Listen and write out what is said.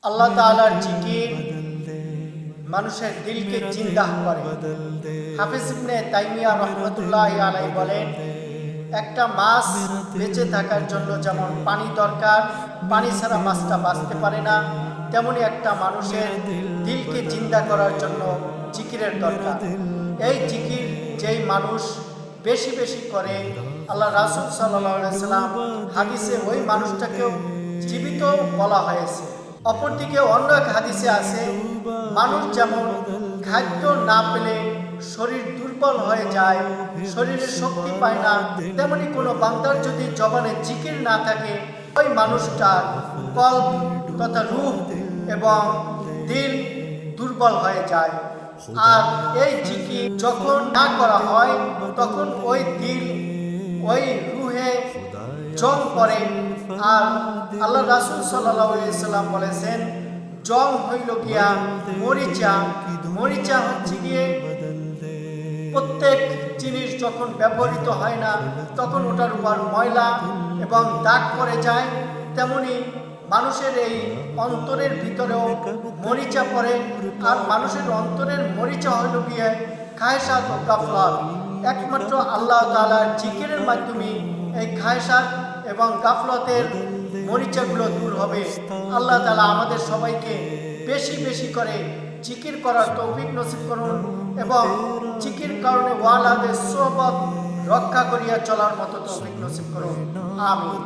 আল্লাহ তাআলার জিকির মানুষের দিলকে জিন্দা করে। হাফিজ ইবনে তাইমিয়া রাহমাতুল্লাহি আলাইহি বলেন, একটা মাছ বেঁচে থাকার জন্য যেমন পানি দরকার, পানি ছাড়া মাছটা বাঁচতে পারে না, তেমনি একটা মানুষের দিলকে জিন্দা করার জন্য জিকিরের দরকার। এই জিকির যেই মানুষ বেশি বেশি করে, আল্লাহ রাসূল সাল্লাল্লাহু আলাইহি ওয়াসাল্লাম হাদিসে ওই মানুষটাকেও জীবিত বলা হয়েছে। অপরদিকে অন্য এক হাদিসে আছে, মানুষ যেমন খাদ্য না পেলে শরীর দুর্বল হয়ে যায়, শরীরে শক্তি পায় না, তেমনি কোনো বান্দার যদি জবানে জিকির না থাকে, ওই মানুষটার কল্ব তথা রূহ এবং দিল দুর্বল হয়ে যায়। আর এই জিকির যখন না করা হয়, তখন ওই দিল ওই রুহে জং পড়ে। আর আল্লাহ রাসূল সাল্লাল্লাহু আলাইহি সাল্লাম বলেছেন, জং হইল গিয়া মরিচা। মরিচা হচ্ছে গিয়ে প্রত্যেক জিনিস যখন ব্যবহৃত হয় না, তখন ওটার উপর ময়লা এবং দাগ পড়ে যায়। তেমনি মানুষের এই অন্তরের ভিতরেও মরিচা পড়ে। আর মানুষের অন্তরের মরিচা হইল গিয়ে খায়সাত ও গাফলাত। একমাত্র আল্লাহ তাআলার জিকিরের মাধ্যমে এই খায়সাত এবং গাফলতের মরিচাগুলো দূর হবে। আল্লাহ তাআলা আমাদের সবাইকে বেশি বেশি করে জিকির করার তৌফিক নসিব করুন এবং জিকির কারণে ওয়ালাদের সোহবত রক্ষা করিয়া চলার মতো তৌফিক নসিব করুন। আমিন।